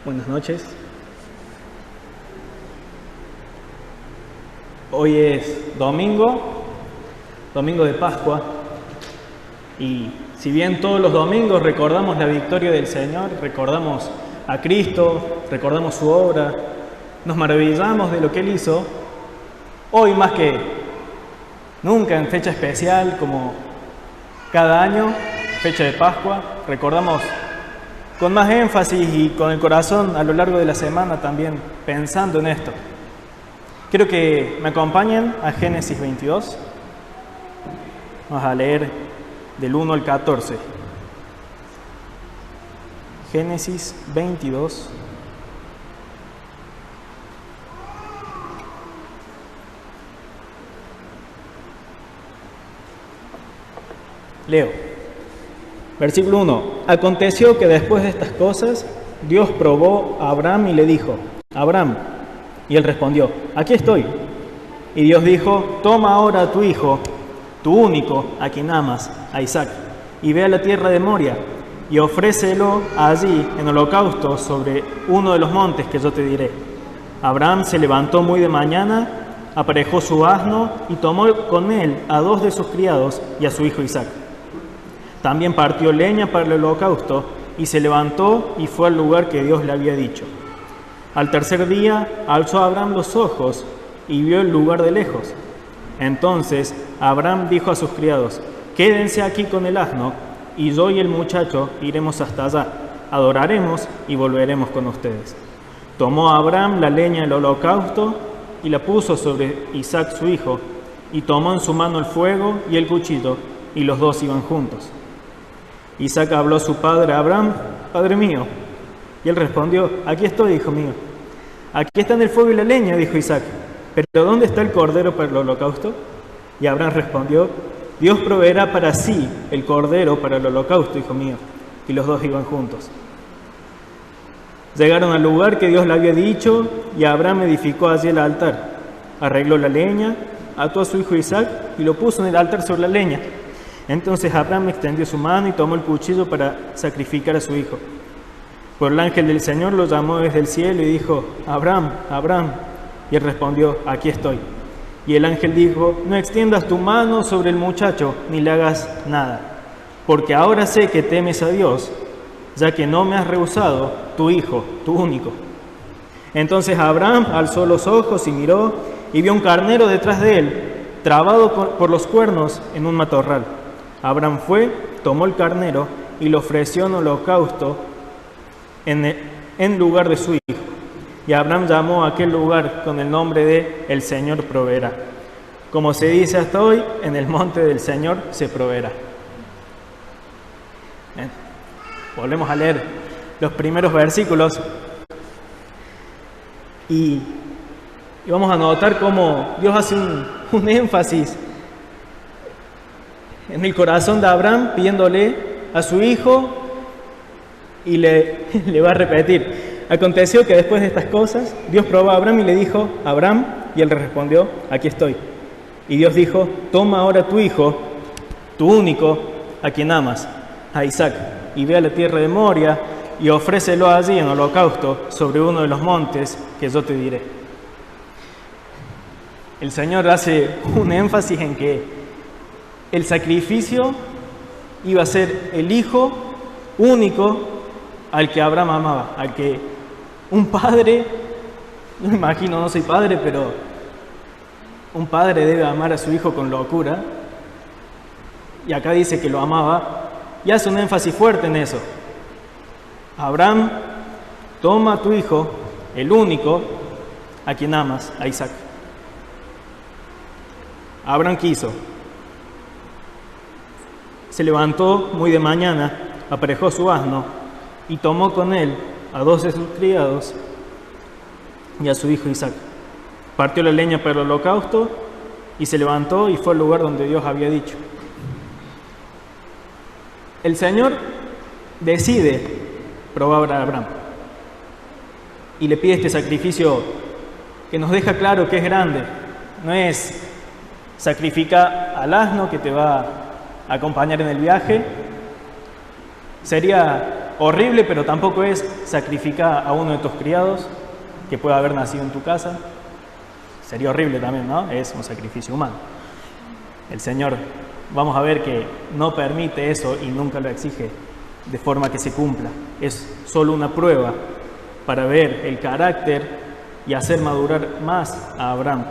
Buenas noches. Hoy es domingo de Pascua, y si bien todos los domingos recordamos la victoria del Señor, recordamos a Cristo, recordamos su obra, nos maravillamos de lo que Él hizo, hoy más que nunca en fecha especial como cada año, fecha de Pascua, recordamos con más énfasis y con el corazón a lo largo de la semana también pensando en esto. Quiero que me acompañen a Génesis 22. Vamos a leer del 1 al 14. Génesis 22. Leo. Versículo 1. Aconteció que después de estas cosas, Dios probó a Abraham y le dijo: Abraham. Y él respondió: aquí estoy. Y Dios dijo: toma ahora a tu hijo, tu único, a quien amas, a Isaac, y ve a la tierra de Moria, y ofrécelo allí en holocausto sobre uno de los montes que yo te diré. Abraham se levantó muy de mañana, aparejó su asno, y tomó con él a 2 de sus criados y a su hijo Isaac. También partió leña para el holocausto, y se levantó y fue al lugar que Dios le había dicho. Al tercer día alzó Abraham los ojos y vio el lugar de lejos. Entonces Abraham dijo a sus criados: quédense aquí con el asno, y yo y el muchacho iremos hasta allá, adoraremos y volveremos con ustedes. Tomó Abraham la leña del holocausto y la puso sobre Isaac su hijo, y tomó en su mano el fuego y el cuchillo, y los dos iban juntos. Isaac habló a su padre Abraham: Padre mío. Y él respondió: aquí estoy, hijo mío. Aquí están el fuego y la leña, dijo Isaac, pero ¿dónde está el cordero para el holocausto? Y Abraham respondió: Dios proveerá para sí el cordero para el holocausto, hijo mío. Y los dos iban juntos. Llegaron al lugar que Dios le había dicho, y Abraham edificó allí el altar. Arregló la leña, ató a su hijo Isaac y lo puso en el altar sobre la leña. Entonces Abraham extendió su mano y tomó el cuchillo para sacrificar a su hijo. Pero el ángel del Señor lo llamó desde el cielo y dijo: Abraham, Abraham. Y él respondió: aquí estoy. Y el ángel dijo: no extiendas tu mano sobre el muchacho, ni le hagas nada, porque ahora sé que temes a Dios, ya que no me has rehusado tu hijo, tu único. Entonces Abraham alzó los ojos y miró, y vio un carnero detrás de él, trabado por los cuernos en un matorral. Abraham fue, tomó el carnero y lo ofreció en holocausto en lugar de su hijo. Y Abraham llamó a aquel lugar con el nombre de El Señor proveerá. Como se dice hasta hoy, en el monte del Señor se proveerá. Bien. Volvemos a leer los primeros versículos y vamos a notar cómo Dios hace un énfasis en el corazón de Abraham, pidiéndole a su hijo, y le va a repetir. Aconteció que después de estas cosas, Dios probó a Abraham y le dijo: Abraham, y él respondió: aquí estoy. Y Dios dijo: toma ahora tu hijo, tu único, a quien amas, a Isaac, y ve a la tierra de Moria, y ofrécelo allí en holocausto sobre uno de los montes que yo te diré. El Señor hace un énfasis en que el sacrificio iba a ser el hijo único al que Abraham amaba, al que un padre, no me imagino, no soy padre, pero un padre debe amar a su hijo con locura, y acá dice que lo amaba, y hace un énfasis fuerte en eso. Abraham, toma a tu hijo, el único, a quien amas, a Isaac. Abraham quiso. Se levantó muy de mañana, aparejó su asno y tomó con él a 2 de sus criados y a su hijo Isaac. Partió la leña para el holocausto y se levantó y fue al lugar donde Dios había dicho. El Señor decide probar a Abraham y le pide este sacrificio que nos deja claro que es grande. No es sacrifica al asno que te va a acompañar en el viaje. Sería horrible, pero tampoco es sacrificar a uno de tus criados que pueda haber nacido en tu casa. Sería horrible también, ¿no? Es un sacrificio humano. El Señor, vamos a ver que no permite eso y nunca lo exige de forma que se cumpla. Es solo una prueba para ver el carácter y hacer madurar más a Abraham.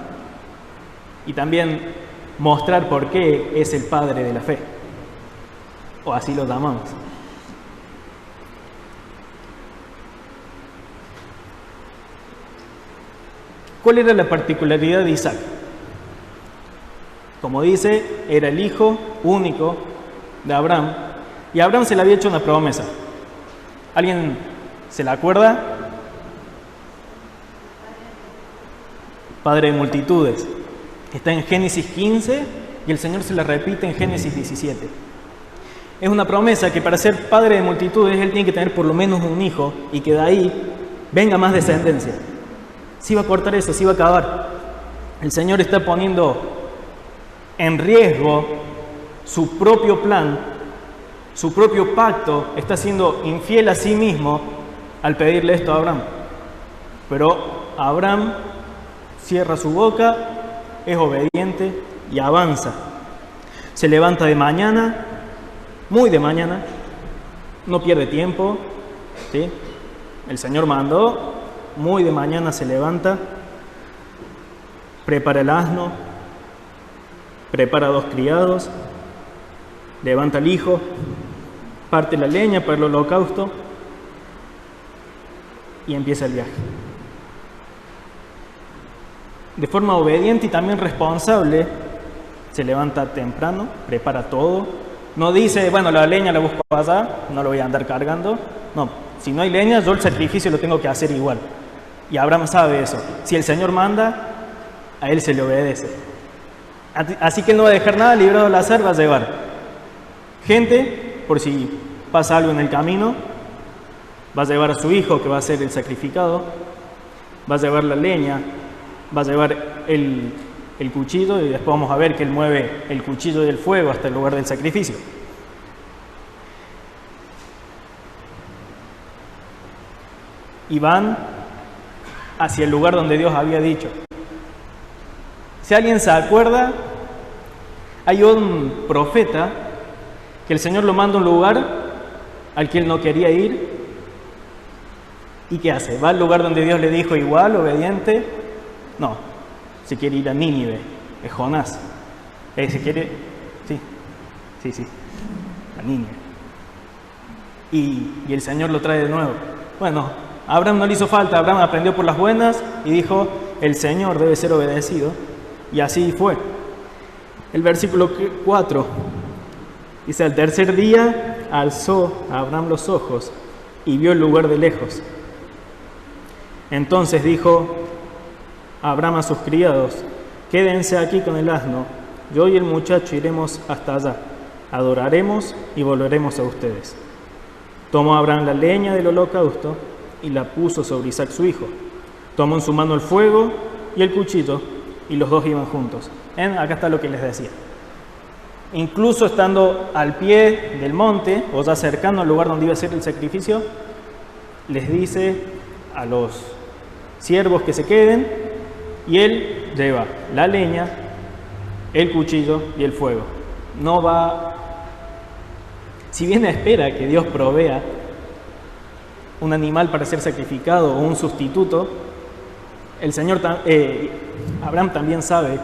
Y también mostrar por qué es el padre de la fe. O así lo llamamos. ¿Cuál era la particularidad de Isaac? Como dice, era el hijo único de Abraham. Y a Abraham se le había hecho una promesa. ¿Alguien se la acuerda? Padre de multitudes. Está en Génesis 15 y el Señor se la repite en Génesis 17. Es una promesa que para ser padre de multitudes él tiene que tener por lo menos un hijo y que de ahí venga más descendencia. Si va a cortar eso, si va a acabar. El Señor está poniendo en riesgo su propio plan, su propio pacto, está siendo infiel a sí mismo al pedirle esto a Abraham. Pero Abraham cierra su boca, es obediente y avanza. Se levanta de mañana, muy de mañana, no pierde tiempo, ¿sí? El Señor mandó, muy de mañana se levanta, prepara el asno, prepara 2 criados, levanta al hijo, parte la leña para el holocausto y empieza el viaje. De forma obediente y también responsable, se levanta temprano, prepara todo. No dice, bueno, la leña la busco allá, no lo voy a andar cargando. No, si no hay leña, yo el sacrificio lo tengo que hacer igual. Y Abraham sabe eso. Si el Señor manda, a él se le obedece. Así que él no va a dejar nada librado al azar, va a llevar gente, por si pasa algo en el camino, va a llevar a su hijo que va a ser el sacrificado, va a llevar la leña, va a llevar el cuchillo y después vamos a ver que él mueve el cuchillo y el fuego hasta el lugar del sacrificio. Y van hacia el lugar donde Dios había dicho. Si alguien se acuerda, hay un profeta que el Señor lo manda a un lugar al que él no quería ir. ¿Y qué hace? ¿Va al lugar donde Dios le dijo igual, obediente? No, se quiere ir a Nínive, es Jonás. Se quiere, sí, a Nínive. Y el Señor lo trae de nuevo. Bueno, a Abraham no le hizo falta, Abraham aprendió por las buenas y dijo, el Señor debe ser obedecido. Y así fue. El versículo 4 dice, al tercer día alzó a Abraham los ojos y vio el lugar de lejos. Entonces dijo Abraham a sus criados, quédense aquí con el asno, yo y el muchacho iremos hasta allá, adoraremos y volveremos a ustedes. Tomó Abraham la leña del holocausto y la puso sobre Isaac su hijo. Tomó en su mano el fuego y el cuchillo y los dos iban juntos. Acá está lo que les decía. Incluso estando al pie del monte, o ya cercano al lugar donde iba a ser el sacrificio, les dice a los siervos que se queden, y él lleva la leña, el cuchillo y el fuego. No va, si bien espera que Dios provea un animal para ser sacrificado o un sustituto, el Señor, Abraham también sabe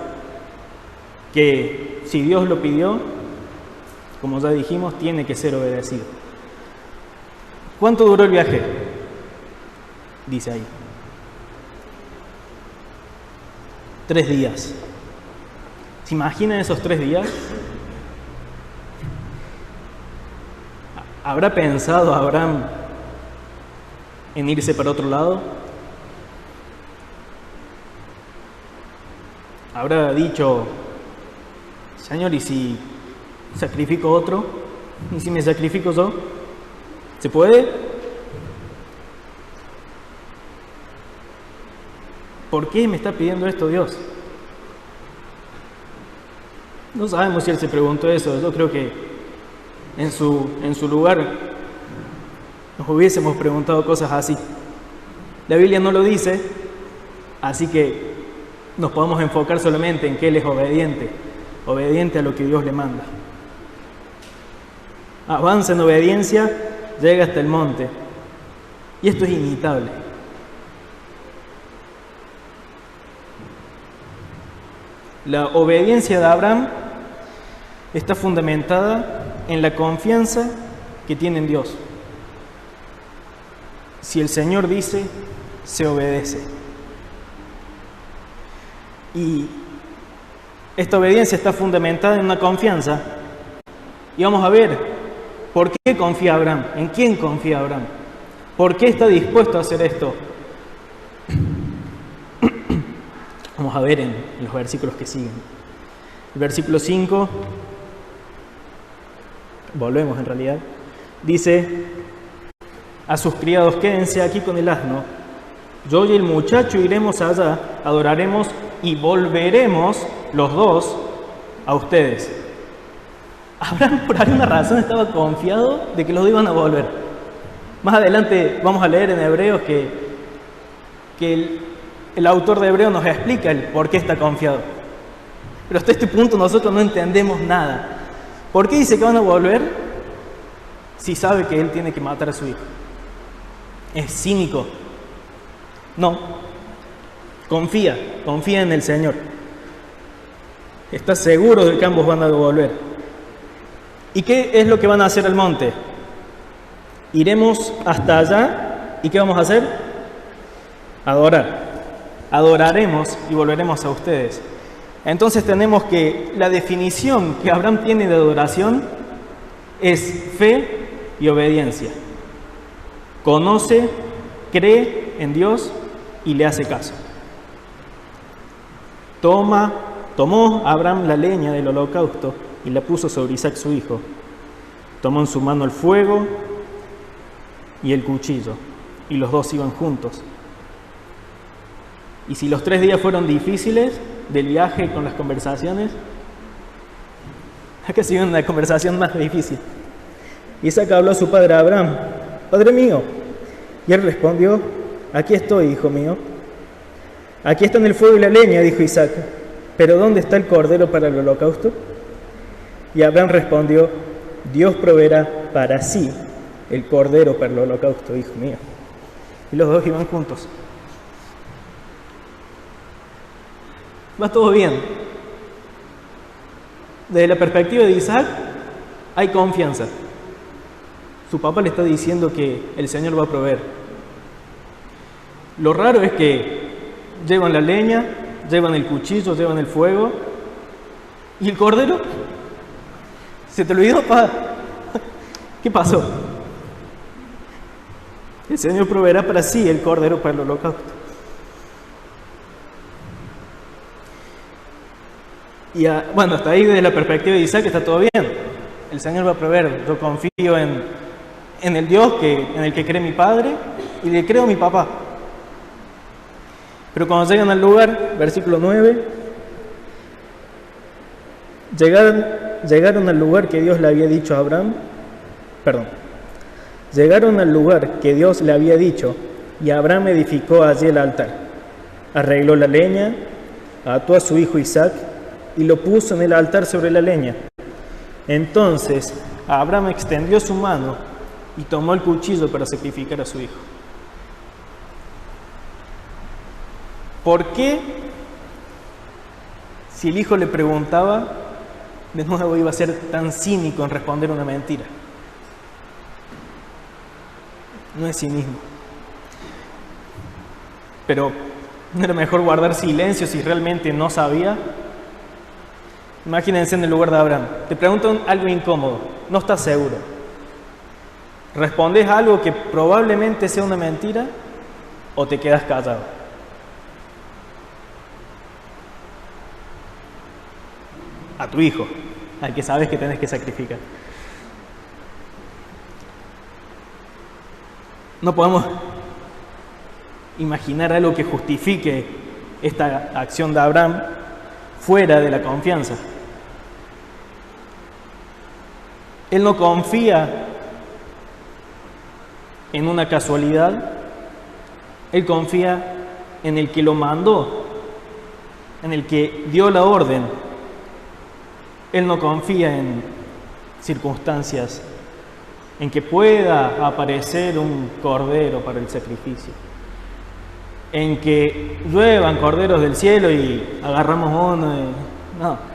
que si Dios lo pidió, como ya dijimos, tiene que ser obedecido. ¿Cuánto duró el viaje? Dice ahí. 3 días. ¿Se imaginan esos 3 días? ¿Habrá pensado Abraham en irse para otro lado? ¿Habrá dicho, Señor, ¿y si sacrifico otro? ¿Y si me sacrifico yo? ¿Se puede? ¿Por qué me está pidiendo esto Dios? No sabemos si él se preguntó eso. Yo creo que en su lugar nos hubiésemos preguntado cosas así. La Biblia no lo dice, así que nos podemos enfocar solamente en que Él es obediente a lo que Dios le manda. Avanza en obediencia, llega hasta el monte. Y esto es imitable. La obediencia de Abraham está fundamentada en la confianza que tiene en Dios. Si el Señor dice, se obedece. Y esta obediencia está fundamentada en una confianza. Y vamos a ver por qué confía Abraham, en quién confía Abraham, por qué está dispuesto a hacer esto. Vamos a ver en los versículos que siguen. El versículo 5, volvemos en realidad, dice: a sus criados, quédense aquí con el asno, yo y el muchacho iremos allá, adoraremos y volveremos los dos a ustedes. Abraham, por alguna razón, estaba confiado de que los dos iban a volver. Más adelante vamos a leer en Hebreos que el autor de Hebreos nos explica el por qué está confiado. Pero hasta este punto nosotros no entendemos nada. ¿Por qué dice que van a volver si sabe que él tiene que matar a su hijo? ¿Es cínico? No. Confía en el Señor. Está seguro de que ambos van a volver. ¿Y qué es lo que van a hacer al monte? Iremos hasta allá, ¿y qué vamos a hacer? Adorar. Adoraremos y volveremos a ustedes. Entonces tenemos que la definición que Abraham tiene de adoración es fe y obediencia. Conoce, cree en Dios y le hace caso. Tomó Abraham la leña del holocausto y la puso sobre Isaac su hijo. Tomó en su mano el fuego y el cuchillo, y los dos iban juntos. Y si los 3 días fueron difíciles del viaje con las conversaciones, acá sigue una conversación más difícil. Isaac habló a su padre Abraham: Padre mío. Y él respondió: Aquí estoy, hijo mío. Aquí están el fuego y la leña, dijo Isaac, pero ¿dónde está el cordero para el holocausto? Y Abraham respondió: Dios proveerá para sí el cordero para el holocausto, hijo mío. Y los dos iban juntos. Va todo bien. Desde la perspectiva de Isaac, hay confianza. Su papá le está diciendo que el Señor va a proveer. Lo raro es que llevan la leña, llevan el cuchillo, llevan el fuego. ¿Y el cordero? ¿Se te olvidó, papá? ¿Qué pasó? El Señor proveerá para sí el cordero para el holocausto. Y bueno, hasta ahí desde la perspectiva de Isaac está todo bien. El Señor va a proveer. Yo confío en el Dios en el que cree mi padre y le creo a mi papá. Pero cuando llegan al lugar, versículo 9, llegaron al lugar que Dios le había dicho a Abraham, llegaron al lugar que Dios le había dicho, y Abraham edificó allí el altar, arregló la leña, ató a su hijo Isaac y lo puso en el altar sobre la leña. Entonces Abraham extendió su mano y tomó el cuchillo para sacrificar a su hijo. ¿Por qué, si el hijo le preguntaba, de nuevo iba a ser tan cínico en responder una mentira? No es cinismo. Pero ¿no era mejor guardar silencio si realmente no sabía? Imagínense en el lugar de Abraham. Te preguntan algo incómodo, no estás seguro. ¿Respondes algo que probablemente sea una mentira o te quedas callado? A tu hijo, al que sabes que tenés que sacrificar. No podemos imaginar algo que justifique esta acción de Abraham fuera de la confianza. Él no confía en una casualidad, él confía en el que lo mandó, en el que dio la orden. Él no confía en circunstancias, en que pueda aparecer un cordero para el sacrificio, en que lluevan corderos del cielo y agarramos uno. No.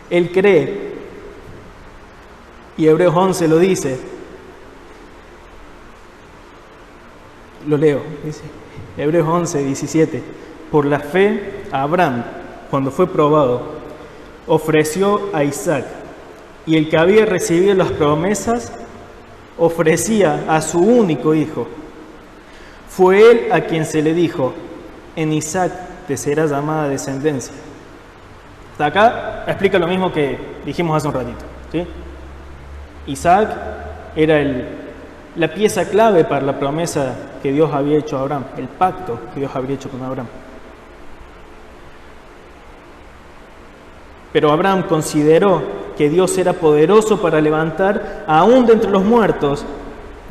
Él cree, y Hebreos 11 lo dice. Lo leo, dice Hebreos 11, 17. Por la fe, Abraham, cuando fue probado, ofreció a Isaac, y el que había recibido las promesas ofrecía a su único hijo. Fue él a quien se le dijo: en Isaac te será llamada descendencia. Hasta acá explica lo mismo que dijimos hace un ratito, ¿sí? Isaac era la pieza clave para la promesa que Dios había hecho a Abraham, el pacto que Dios había hecho con Abraham. Pero Abraham consideró que Dios era poderoso para levantar aún de entre los muertos,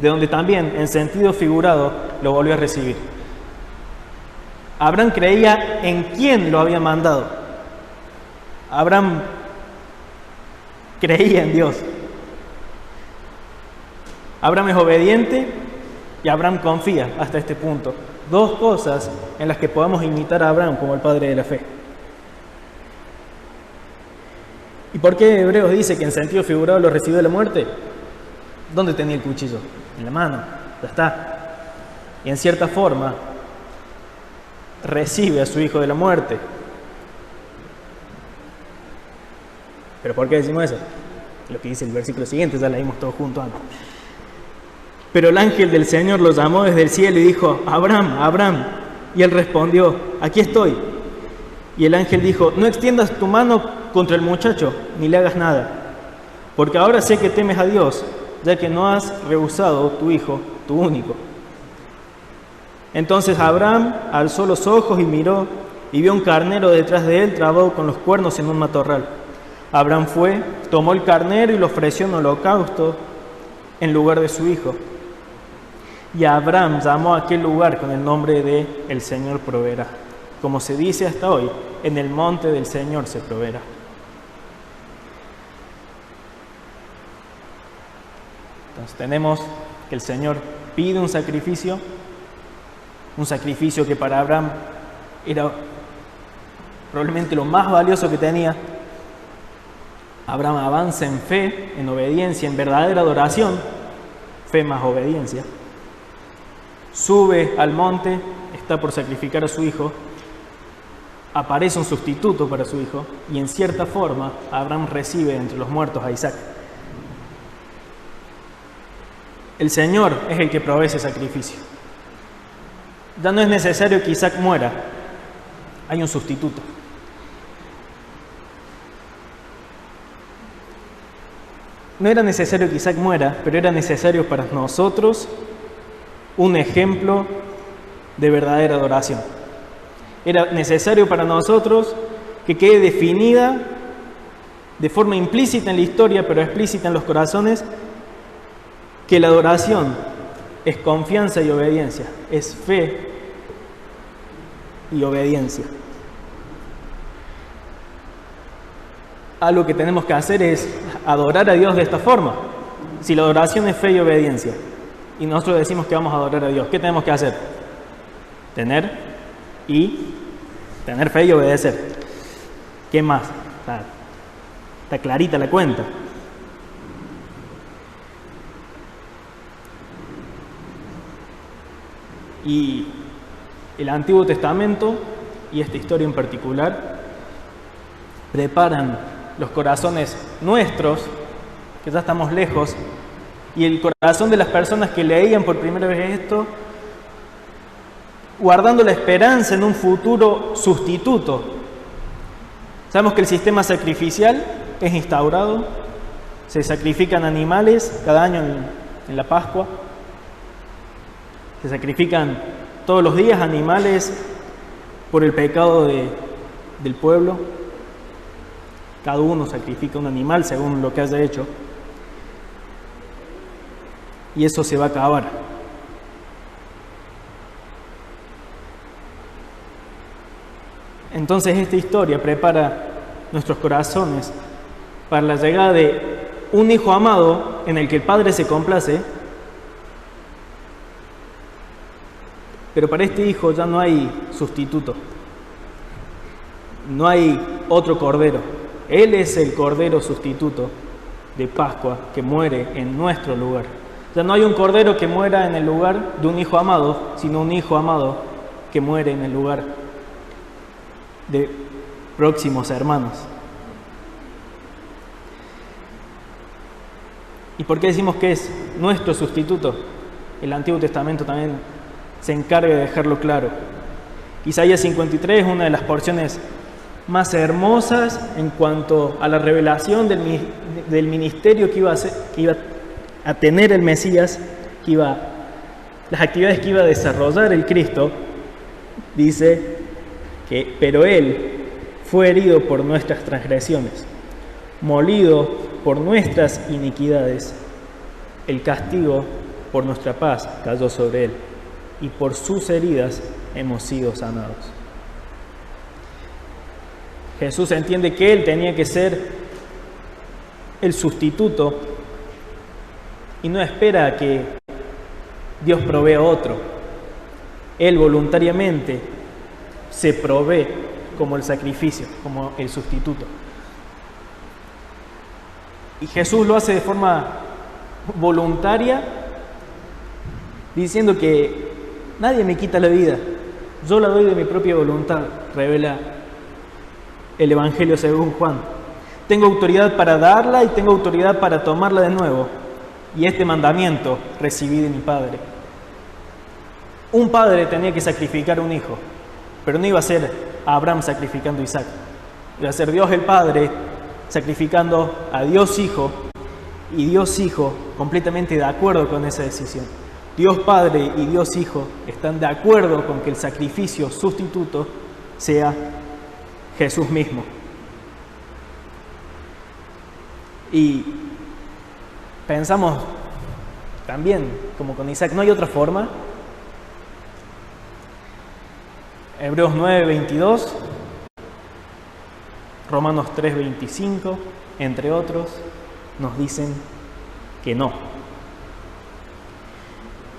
de donde también, en sentido figurado, lo volvió a recibir. Abraham creía en quién lo había mandado. Abraham creía en Dios. Abraham es obediente y Abraham confía hasta este punto. Dos cosas en las que podamos imitar a Abraham como el padre de la fe. ¿Y por qué Hebreos dice que en sentido figurado lo recibió de la muerte? ¿Dónde tenía el cuchillo? En la mano, ya está. Y en cierta forma recibe a su hijo de la muerte. ¿Pero por qué decimos eso? Lo que dice el versículo siguiente, ya lo leímos todos juntos antes. Pero el ángel del Señor lo llamó desde el cielo y dijo: Abraham, Abraham. Y él respondió: aquí estoy. Y el ángel dijo: no extiendas tu mano contra el muchacho, ni le hagas nada, porque ahora sé que temes a Dios, ya que no has rehusado tu hijo, tu único. Entonces Abraham alzó los ojos y miró, y vio un carnero detrás de él, trabado con los cuernos en un matorral. Abraham fue, tomó el carnero y lo ofreció en holocausto en lugar de su hijo. Y Abraham llamó a aquel lugar con el nombre de El Señor proveerá. Como se dice hasta hoy, en el monte del Señor se proveerá. Entonces tenemos que el Señor pide un sacrificio que para Abraham era probablemente lo más valioso que tenía. Abraham avanza en fe, en obediencia, en verdadera adoración, fe más obediencia. Sube al monte, está por sacrificar a su hijo, aparece un sustituto para su hijo y en cierta forma Abraham recibe entre los muertos a Isaac. El Señor es el que provee ese sacrificio. Ya no es necesario que Isaac muera, hay un sustituto. No era necesario que Isaac muera, pero era necesario para nosotros un ejemplo de verdadera adoración. Era necesario para nosotros que quede definida de forma implícita en la historia, pero explícita en los corazones, que la adoración es confianza y obediencia, es fe y obediencia. Algo que tenemos que hacer es adorar a Dios de esta forma. Si la adoración es fe y obediencia, y nosotros decimos que vamos a adorar a Dios, ¿qué tenemos que hacer? Tener fe y obedecer. ¿Qué más? Está clarita la cuenta. Y el Antiguo Testamento, y esta historia en particular, preparan los corazones nuestros, que ya estamos lejos, y el corazón de las personas que leían por primera vez esto, guardando la esperanza en un futuro sustituto. Sabemos que el sistema sacrificial es instaurado, se sacrifican animales cada año en la Pascua, se sacrifican todos los días animales por el pecado del pueblo. Cada uno sacrifica un animal según lo que haya hecho. y eso se va a acabar. Entonces esta historia prepara nuestros corazones para la llegada de un hijo amado en el que el Padre se complace, pero para este hijo ya no hay sustituto, no hay otro cordero. Él es el cordero sustituto de Pascua que muere en nuestro lugar. Ya no hay un cordero que muera en el lugar de un hijo amado, sino un hijo amado que muere en el lugar de próximos hermanos. ¿Y por qué decimos que es nuestro sustituto? El Antiguo Testamento también se encarga de dejarlo claro. Isaías 53 es una de las porciones más hermosas en cuanto a la revelación del ministerio que iba a tener el Mesías, las actividades que iba a desarrollar el Cristo. Dice que, pero Él fue herido por nuestras transgresiones, molido por nuestras iniquidades. El castigo por nuestra paz cayó sobre Él, y por sus heridas hemos sido sanados. Jesús entiende que Él tenía que ser el sustituto y no espera a que Dios provea otro. Él voluntariamente se provee como el sacrificio, como el sustituto. Y Jesús lo hace de forma voluntaria, diciendo que nadie me quita la vida, yo la doy de mi propia voluntad, revela el Evangelio según Juan. Tengo autoridad para darla y tengo autoridad para tomarla de nuevo. Y este mandamiento recibí de mi Padre. Un padre tenía que sacrificar un hijo, pero no iba a ser Abraham sacrificando a Isaac. Iba a ser Dios el Padre sacrificando a Dios Hijo, y Dios Hijo completamente de acuerdo con esa decisión. Dios Padre y Dios Hijo están de acuerdo con que el sacrificio sustituto sea Jesús mismo. Y pensamos también, como con Isaac, ¿no hay otra forma? Hebreos 9:22, Romanos 3:25, entre otros, nos dicen que no.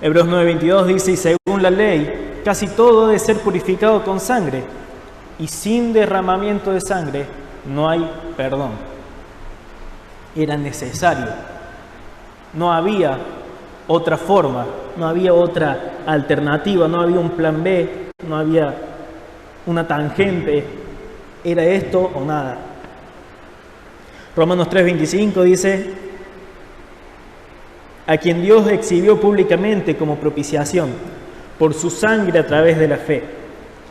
Hebreos 9:22 dice, y según la ley, casi todo debe ser purificado con sangre, y sin derramamiento de sangre no hay perdón. Era necesario. No había otra forma, no había otra alternativa, no había un plan B, no había una tangente. Era esto o nada. Romanos 3:25 dice, a quien Dios exhibió públicamente como propiciación por su sangre a través de la fe,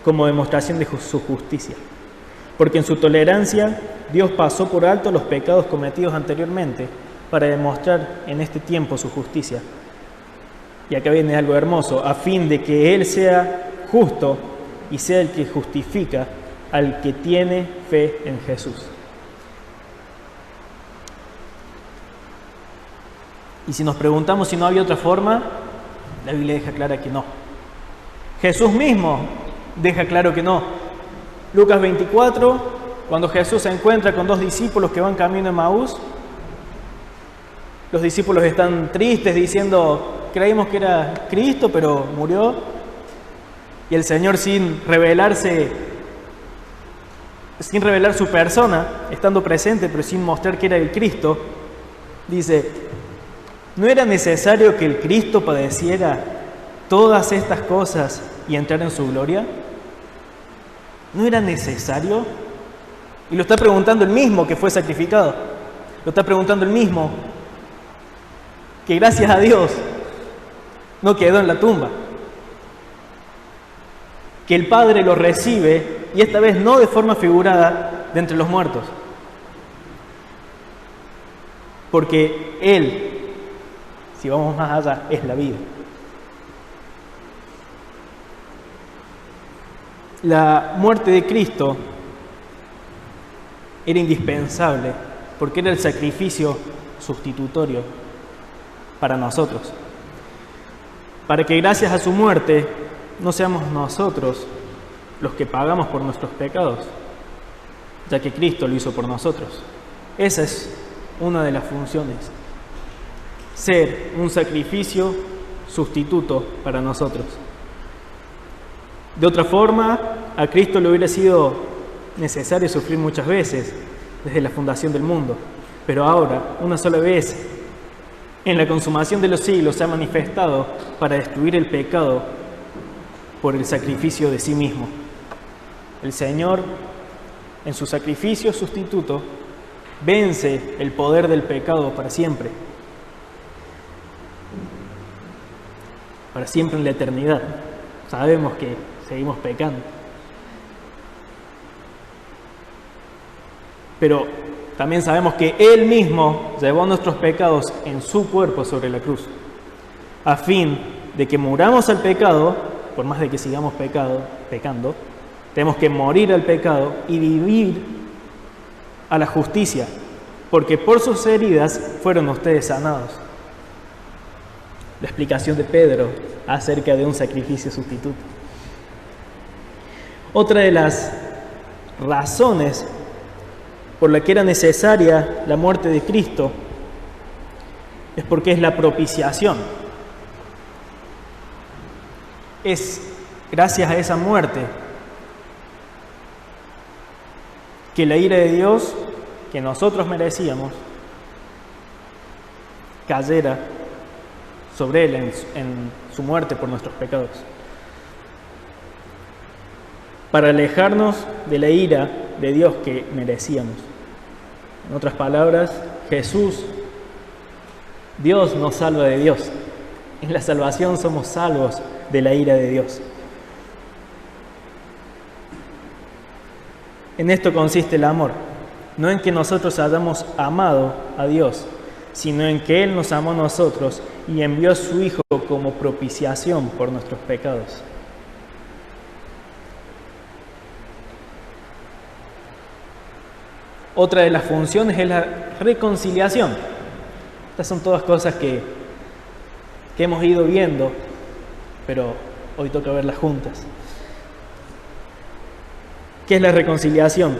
como demostración de su justicia. Porque en su tolerancia Dios pasó por alto los pecados cometidos anteriormente para demostrar en este tiempo su justicia. Y acá viene algo hermoso, a fin de que Él sea justo y sea el que justifica al que tiene fe en Jesús. Y si nos preguntamos si no había otra forma, la Biblia deja clara que no. Jesús mismo deja claro que no. Lucas 24, cuando Jesús se encuentra con dos discípulos que van camino a Emaús, los discípulos están tristes diciendo, creímos que era Cristo, pero murió. Y el Señor, sin revelar su persona, estando presente, pero sin mostrar que era el Cristo, dice, ¿no era necesario que el Cristo padeciera todas estas cosas y entrar en su gloria? ¿No era necesario? Y lo está preguntando el mismo que fue sacrificado. Lo está preguntando el mismo que gracias a Dios no quedó en la tumba. Que el Padre lo recibe, y esta vez no de forma figurada, de entre los muertos. Porque Él, si vamos más allá, es la vida. La muerte de Cristo era indispensable porque era el sacrificio sustitutorio para nosotros. para que gracias a su muerte no seamos nosotros los que pagamos por nuestros pecados, ya que Cristo lo hizo por nosotros. Esa es una de las funciones, ser un sacrificio sustituto para nosotros. De otra forma, a Cristo le hubiera sido necesario sufrir muchas veces desde la fundación del mundo, pero ahora, una sola vez, en la consumación de los siglos, se ha manifestado para destruir el pecado por el sacrificio de sí mismo. El Señor, en su sacrificio sustituto, vence el poder del pecado para siempre en la eternidad. Sabemos que seguimos pecando, pero también sabemos que Él mismo llevó nuestros pecados en su cuerpo sobre la cruz, a fin de que muramos al pecado. Por más de que sigamos pecando, tenemos que morir al pecado y vivir a la justicia, porque por sus heridas fueron ustedes sanados. La explicación de Pedro acerca de un sacrificio sustituto. Otra de las razones por la que era necesaria la muerte de Cristo es porque es la propiciación. Es gracias a esa muerte que la ira de Dios, que nosotros merecíamos, cayera sobre Él en su muerte por nuestros pecados, para alejarnos de la ira de Dios que merecíamos. En otras palabras, Jesús, Dios nos salva de Dios. En la salvación somos salvos de la ira de Dios. En esto consiste el amor, no en que nosotros hayamos amado a Dios, sino en que Él nos amó a nosotros y envió a su Hijo como propiciación por nuestros pecados. Otra de las funciones es la reconciliación. Estas son todas cosas que hemos ido viendo, pero hoy toca verlas juntas. ¿Qué es la reconciliación?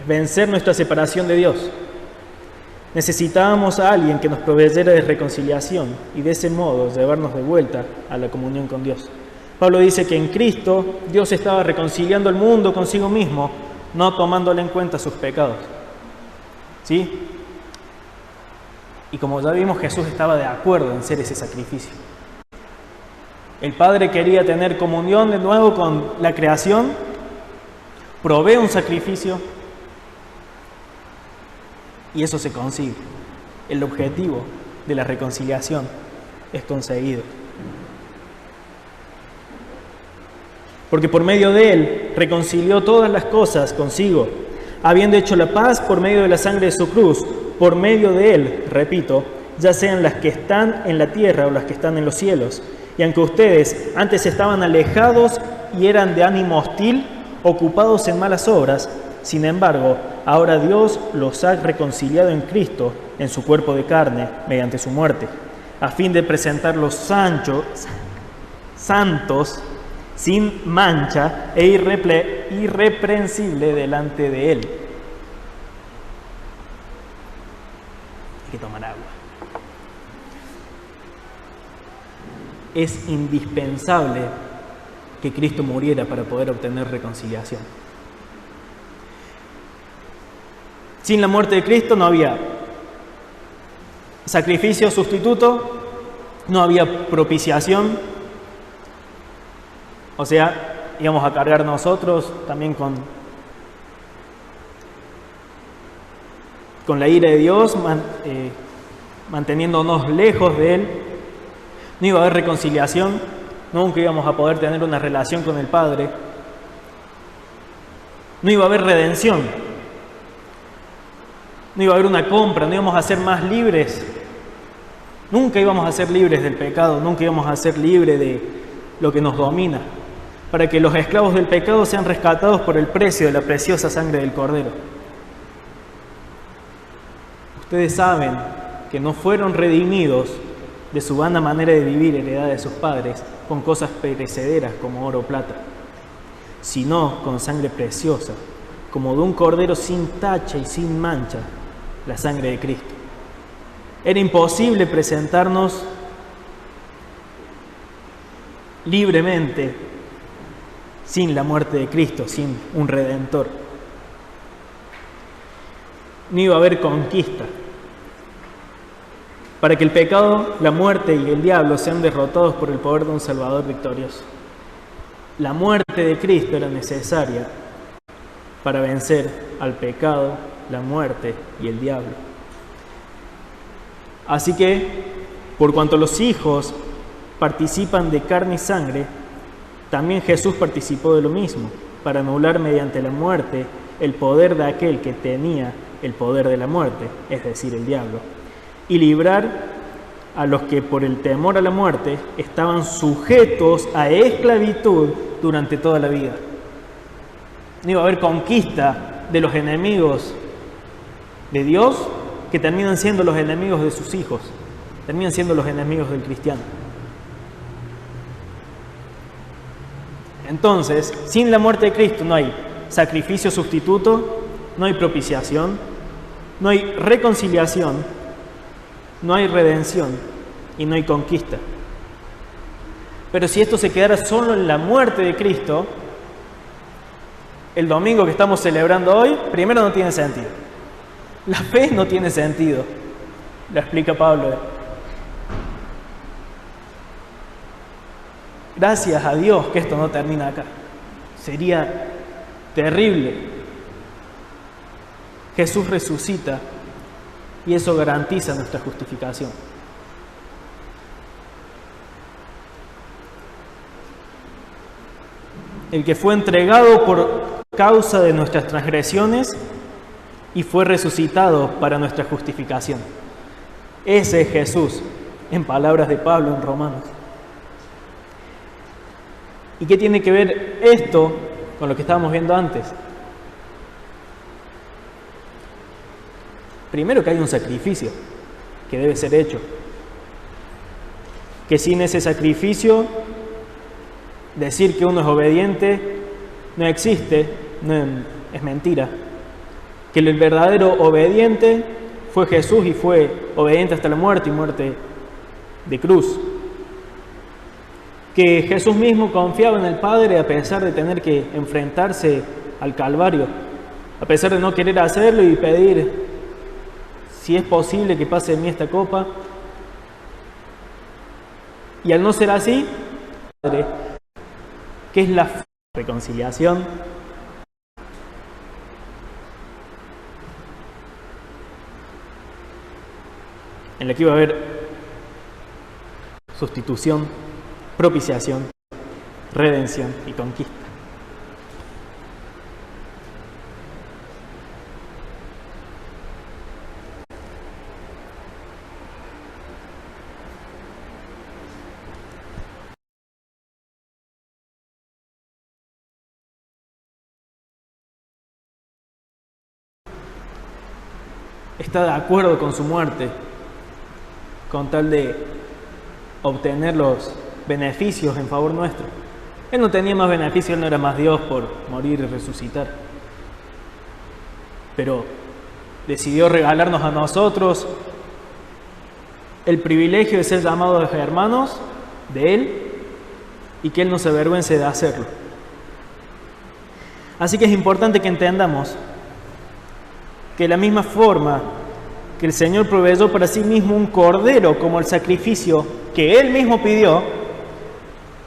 Es vencer nuestra separación de Dios. Necesitábamos a alguien que nos proveyera de reconciliación y de ese modo llevarnos de vuelta a la comunión con Dios. Pablo dice que en Cristo Dios estaba reconciliando al mundo consigo mismo, no tomándole en cuenta sus pecados. ¿Sí? Y como ya vimos, Jesús estaba de acuerdo en ser ese sacrificio. El Padre quería tener comunión de nuevo con la creación, provee un sacrificio y eso se consigue. El objetivo de la reconciliación es conseguido. Porque por medio de Él reconcilió todas las cosas consigo, habiendo hecho la paz por medio de la sangre de su cruz. Por medio de Él, repito, ya sean las que están en la tierra o las que están en los cielos. Y aunque ustedes antes estaban alejados y eran de ánimo hostil, ocupados en malas obras, sin embargo, ahora Dios los ha reconciliado en Cristo, en su cuerpo de carne, mediante su muerte, a fin de presentarlos santos, sin mancha e irreprensible delante de Él. Hay que tomar agua. Es indispensable que Cristo muriera para poder obtener reconciliación. Sin la muerte de Cristo no había sacrificio sustituto, no había propiciación, o sea, íbamos a cargar nosotros también con la ira de Dios, manteniéndonos lejos de Él. No iba a haber reconciliación, nunca íbamos a poder tener una relación con el Padre. No iba a haber redención, no iba a haber una compra, no íbamos a ser más libres. Nunca íbamos a ser libres del pecado, nunca íbamos a ser libres de lo que nos domina, para que los esclavos del pecado sean rescatados por el precio de la preciosa sangre del Cordero. Ustedes saben que no fueron redimidos de su vana manera de vivir heredada de sus padres con cosas perecederas como oro o plata, sino con sangre preciosa, como de un cordero sin tacha y sin mancha, la sangre de Cristo. Era imposible presentarnos libremente sin la muerte de Cristo, sin un Redentor. No iba a haber conquista. Para que el pecado, la muerte y el diablo sean derrotados por el poder de un Salvador victorioso. La muerte de Cristo era necesaria para vencer al pecado, la muerte y el diablo. Así que, por cuanto los hijos participan de carne y sangre, también Jesús participó de lo mismo, para anular mediante la muerte el poder de aquel que tenía el poder de la muerte, es decir, el diablo, y librar a los que por el temor a la muerte estaban sujetos a esclavitud durante toda la vida. No iba a haber conquista de los enemigos de Dios que terminan siendo los enemigos de sus hijos, terminan siendo los enemigos del cristiano. Entonces, sin la muerte de Cristo no hay sacrificio sustituto, no hay propiciación, no hay reconciliación, no hay redención y no hay conquista. Pero si esto se quedara solo en la muerte de Cristo, el domingo que estamos celebrando hoy, primero no tiene sentido. La fe no tiene sentido, lo explica Pablo. Gracias a Dios que esto no termina acá. Sería terrible. Jesús resucita y eso garantiza nuestra justificación. El que fue entregado por causa de nuestras transgresiones y fue resucitado para nuestra justificación. Ese es Jesús, en palabras de Pablo en Romanos. ¿Y qué tiene que ver esto con lo que estábamos viendo antes? Primero, que hay un sacrificio que debe ser hecho. Que sin ese sacrificio, decir que uno es obediente no existe, es mentira. Que el verdadero obediente fue Jesús y fue obediente hasta la muerte y muerte de cruz. Que Jesús mismo confiaba en el Padre a pesar de tener que enfrentarse al Calvario, a pesar de no querer hacerlo y pedir, si es posible que pase de mí esta copa. Y al no ser así, Padre, que es la reconciliación, en la que iba a haber sustitución, propiciación, redención y conquista. Está de acuerdo con su muerte, con tal de obtener los beneficios en favor nuestro. Él no tenía más beneficios, él no era más Dios por morir y resucitar. Pero decidió regalarnos a nosotros el privilegio de ser llamados hermanos de Él y que Él no se avergüence de hacerlo. Así que es importante que entendamos que de la misma forma que el Señor proveyó para sí mismo un cordero como el sacrificio que Él mismo pidió,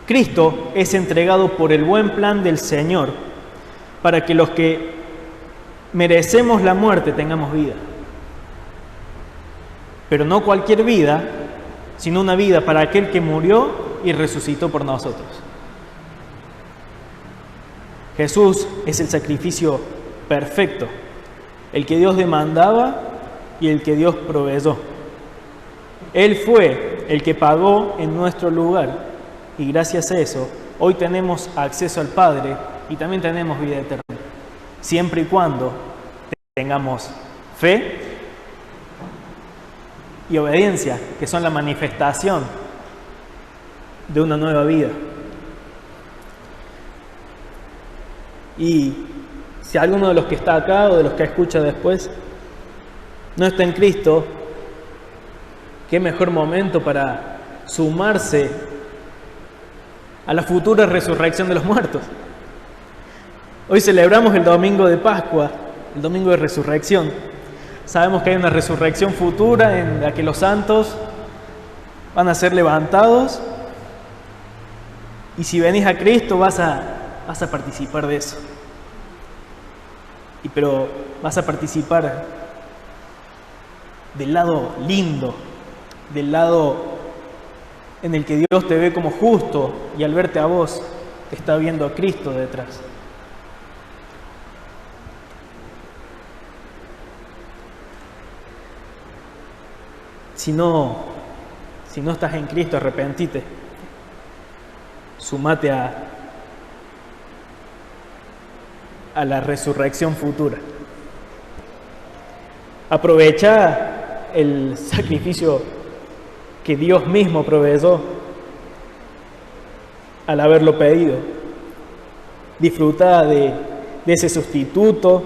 Cristo es entregado por el buen plan del Señor para que los que merecemos la muerte tengamos vida. Pero no cualquier vida, sino una vida para aquel que murió y resucitó por nosotros. Jesús es el sacrificio perfecto, el que Dios demandaba y el que Dios proveyó. Él fue el que pagó en nuestro lugar y gracias a eso hoy tenemos acceso al Padre y también tenemos vida eterna, siempre y cuando tengamos fe y obediencia, que son la manifestación de una nueva vida. Y si alguno de los que está acá o de los que escucha después no está en Cristo, qué mejor momento para sumarse a la futura resurrección de los muertos. Hoy celebramos el domingo de Pascua, el domingo de resurrección. Sabemos que hay una resurrección futura en la que los santos van a ser levantados. Y si venís a Cristo vas a participar de eso. Pero vas a participar del lado lindo, del lado en el que Dios te ve como justo y al verte a vos está viendo a Cristo detrás. Si no estás en Cristo, arrepentite. Sumate a la resurrección futura. Aprovecha el sacrificio que Dios mismo proveyó al haberlo pedido. Disfruta de ese sustituto,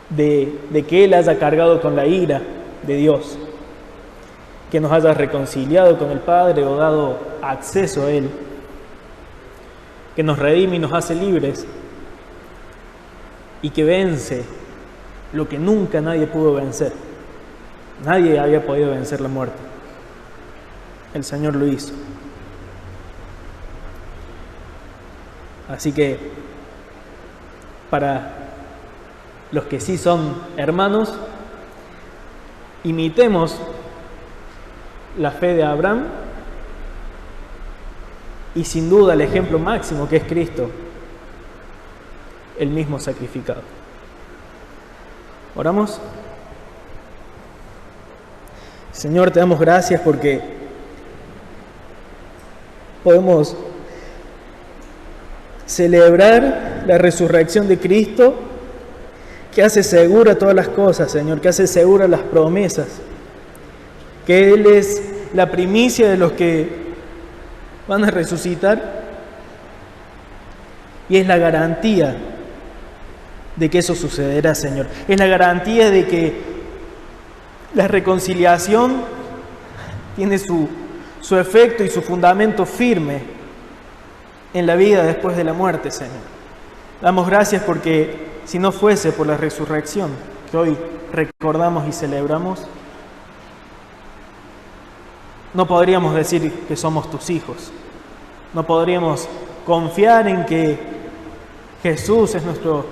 de que Él haya cargado con la ira de Dios, que nos haya reconciliado con el Padre o dado acceso a Él, que nos redime y nos hace libres y que vence lo que nunca nadie pudo vencer. Nadie había podido vencer la muerte. El Señor lo hizo. Así que para los que sí son hermanos, imitemos la fe de Abraham y sin duda el ejemplo máximo que es Cristo, el mismo sacrificado. ¿Oramos? Señor, te damos gracias porque podemos celebrar la resurrección de Cristo, que hace segura todas las cosas, Señor, que hace segura las promesas, que Él es la primicia de los que van a resucitar y es la garantía de que eso sucederá, Señor. Es la garantía de que la reconciliación tiene su efecto y su fundamento firme en la vida después de la muerte, Señor. Damos gracias porque si no fuese por la resurrección que hoy recordamos y celebramos, no podríamos decir que somos tus hijos. No podríamos confiar en que Jesús es nuestro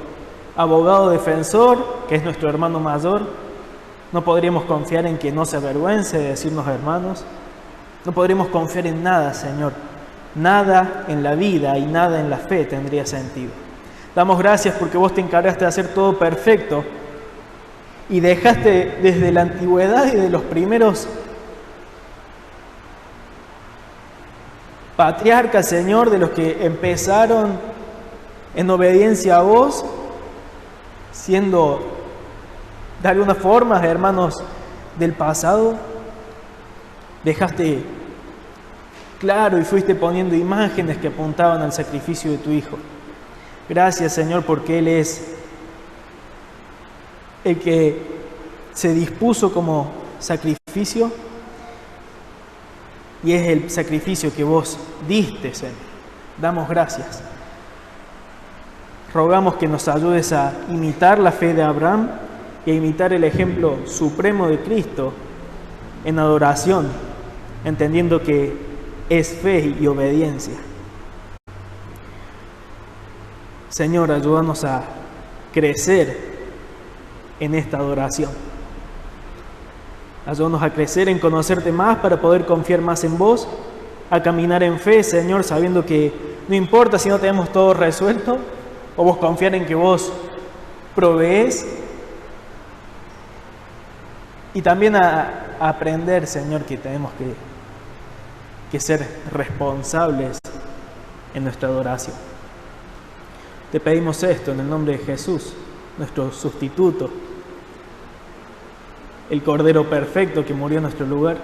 abogado defensor, que es nuestro hermano mayor. No podríamos confiar en que no se avergüence de decirnos hermanos. No podríamos confiar en nada, Señor. Nada en la vida y nada en la fe tendría sentido. Damos gracias porque vos te encargaste de hacer todo perfecto y dejaste desde la antigüedad y de los primeros patriarcas, Señor, de los que empezaron en obediencia a vos, siendo de alguna forma hermanos del pasado, dejaste claro y fuiste poniendo imágenes que apuntaban al sacrificio de tu Hijo. Gracias, Señor, porque Él es el que se dispuso como sacrificio y es el sacrificio que vos diste, Señor. Damos gracias. Rogamos que nos ayudes a imitar la fe de Abraham y a imitar el ejemplo supremo de Cristo en adoración, entendiendo que es fe y obediencia. Señor, ayúdanos a crecer en esta adoración. Ayúdanos a crecer en conocerte más para poder confiar más en vos, a caminar en fe, Señor, sabiendo que no importa si no tenemos todo resuelto, o vos confiar en que vos proveés. Y también a aprender, Señor, que tenemos que ser responsables en nuestra adoración. Te pedimos esto en el nombre de Jesús, nuestro sustituto, el Cordero perfecto que murió en nuestro lugar,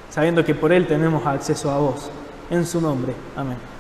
sabiendo que por Él tenemos acceso a vos. En su nombre. Amén.